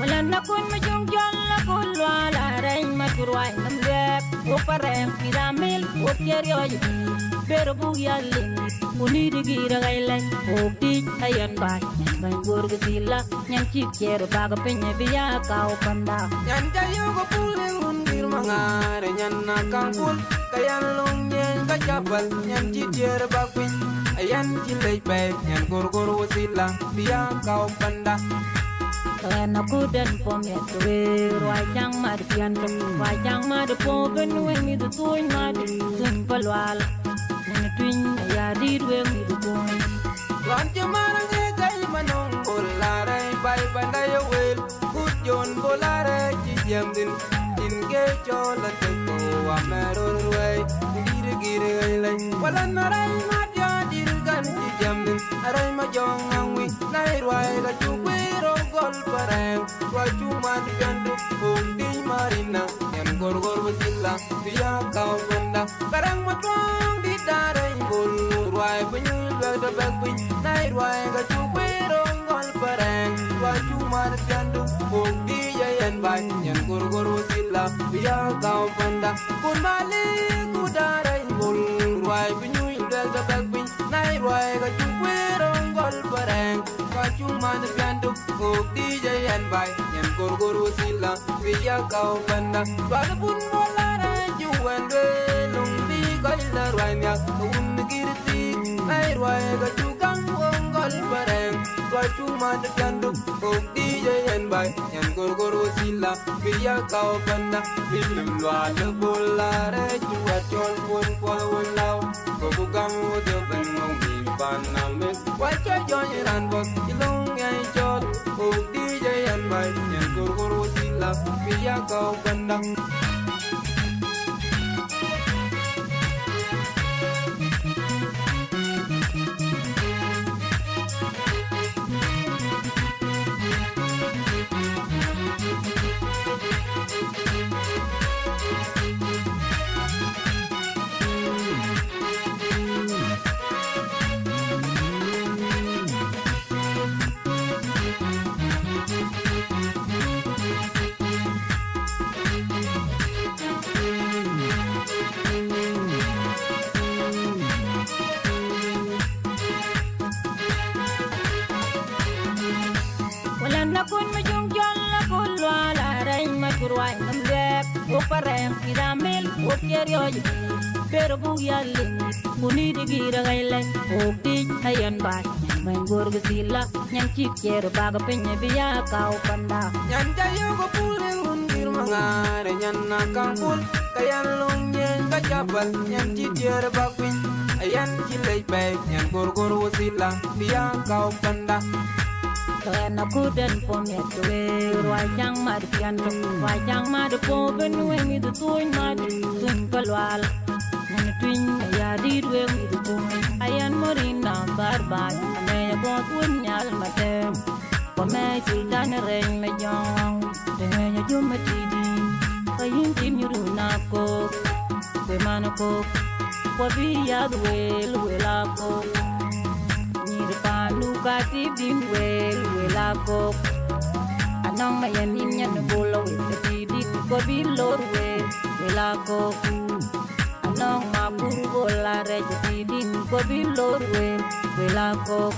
wala na kun majung jalla kullu ala rain matruai namlek o parem piramil o keryo yibi pero bu yallin uni digira gailan o di ayan bai ban gorga sila nyang chiker baga penya biya kau panda nyan jayo go pule undir mangare nyan nakang pul kayan long nyen ka jabal nyan chiker bagwin ayan chilei pe nyan gorgor wasila biya kau panda na kudan pomet we rwajang mad pian rwajang mad po ben we mi du toy mad tun palwal na twin ya dir we mi du toy wan chamara ge gai manong bolare bai pandai wel kut jon bolare chi jam din in ge chola te ko wa mero we dir gir gai lai wala narai ma ja dir gan chi jam din arai ma jong angwi nai rwai ga chu we ro gol pareng wa chu ma diandu di marina yan gor gor wasila biya kau benda karang ma twang di darai bol rwai penyu da bagwin nai rwai ga chu we ro gol pareng wa chu ma diandu di yan bai yan gor gor wasila biya kau benda kun bali ku darai bol rwai penyu da bagwin nai rwai ga chu we ro gol pareng wa chu ma diandu di yan bai yan gor gor wasila biya kau benda wala pun bolare juwan de lung di gaila rwanya un girti ai rwai ga chu kang gol pareng wa chu ma diandu di yan bai yan gor gor wasila biya kau benda bilim wala bolare juwa chol pun pol law ko bugam de ben mong bi paname wa cha jon ran bok ilung ai chol di yan bai yan gor gor wasila biya kau benda kun majung jalla kullu ala rain matruai namlek o parem piramil o keryo yibi pero bu yallin uni digira gailan o di ayan bai ban gorga sila nyang chiker baga penya biya kau panda nyan jayo go pule undir mangare nyan nakang pul kayan long nyen ka jabal nyan chiker bagwin ayan chilei pe nyan gorgor wasila biya kau panda na kudan pomet we rwajang mad pian rwajang mad po ben we mi du toy mad tun palwal na twin ya dir we mi du toy ayan morina barbar me bo tun nyal matem po me sultan rein me jong de me jum ti di ayin tim yuru na ko we man ko po bi ya we la ko luka tibim wela ko anong mayanin yan bolo tibim ko bilor wela ko anong mapuru bola re tibim ko bilor wela ko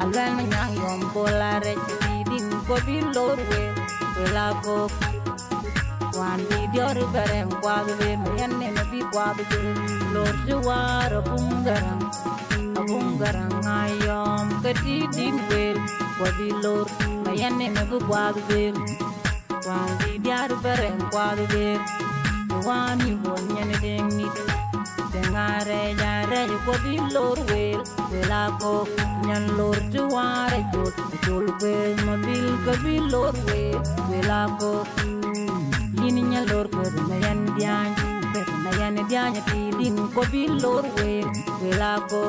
agan manyang yom bola re tibim ko bilor wela ko wan video bareng kwa be mayan ne nabi kwa be lor juwar bungarang ayom ketidin wel wadi lor mayane me bu kwadu bel wandi diar bareng kwadu bel wani bonyane dengi dengare jare wadi lor wel wela ko nyan lor juare jol bel mobil kabil lor wela ko yini nya lor ko mayan dian tidin ko bil lor wela ko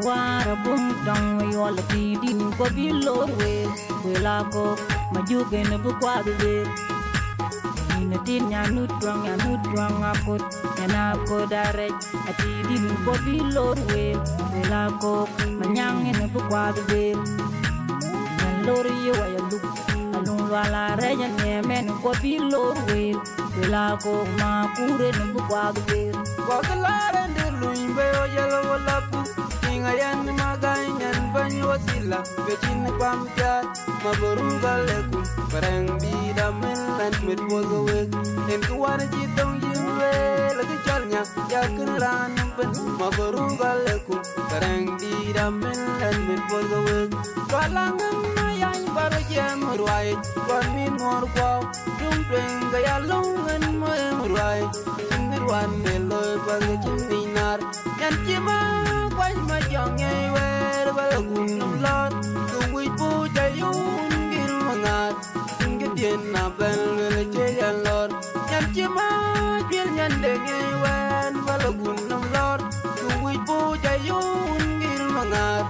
wara bum dong yol tidin ko bil lor wela ko majuge ne bu kwadu be ina tin nya nutwang akot na ko dare atidin ko bil lor wela ko manyang ne bu kwadu be lor yo ya lu wala reja ne men ko bilor wel wala ko ma kure no kwa gel Wakalare ndirluimbe oyelo walapu Kinga yan maganyan banyo wasila Bechin pamjat maboruga leku Parang bida melan mitboga wek Enku wana jitong yilwe Lagi chalnya yakin ranam pen Maboruga leku Parang bida melan mitboga wek Walangan mayang baru jam ruai Wan min mor kwau Dumpeng gaya lungan mo ruai Wan meloy bagai ciminar Yan cima quay mà chọn ngày về Và cùng nông lót Cùng quý bố chayun Gil mangat Cái tiền nà bên Lê chế yan lót Yan cima chuyên nhân để ngày về Và cùng nông lót Cùng quý bố chayun Gil mangat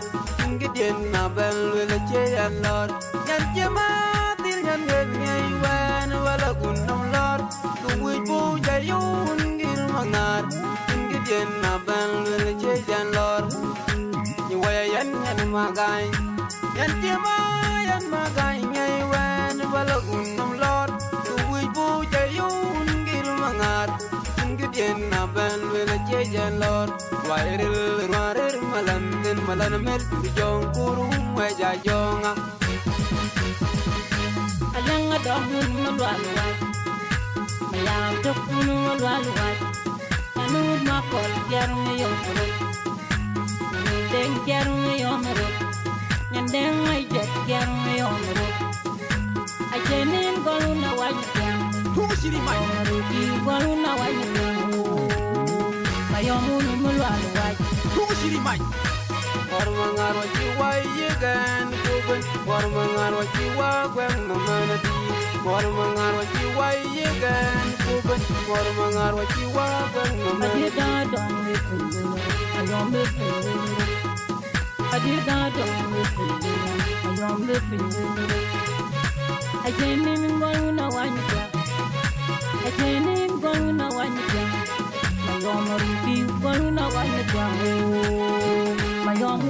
Cái tiền nà bên Lê chế yan lót Yan cima Tiền nhân để ngày về Và cùng nông lót Cùng quý bố chayun mangar ingi den na ban le che jan lor ni waya yan magai yan tiama yan magai ngai wan balagun nam lor tu wi bu jayun gil mangar ingi den na ban le che jan lor wairil warir malan mer tu jong kuru wa ja jonga alanga dom mun walwa mayam tok mun walwa Anud makol jarum yomro Deng jarum yomro Nyandeng ay jet jarum yomro Ajenin goluna wajam Who shiri mai Ruki goluna wajam Mayomun mulwal waj Who shiri mai War mangar wa jiwa yegan kuben War mangar wa jiwa gwem mamanati War mangar wa jiwa yegan kuben War mangar wa jiwa gwem mamanati Adida dong we kullu Ayom we kullu Adida dong we kullu Ayom we kullu Ajenin goluna wajam Ajenin goluna wajam Mayom ruki goluna wajam Mayom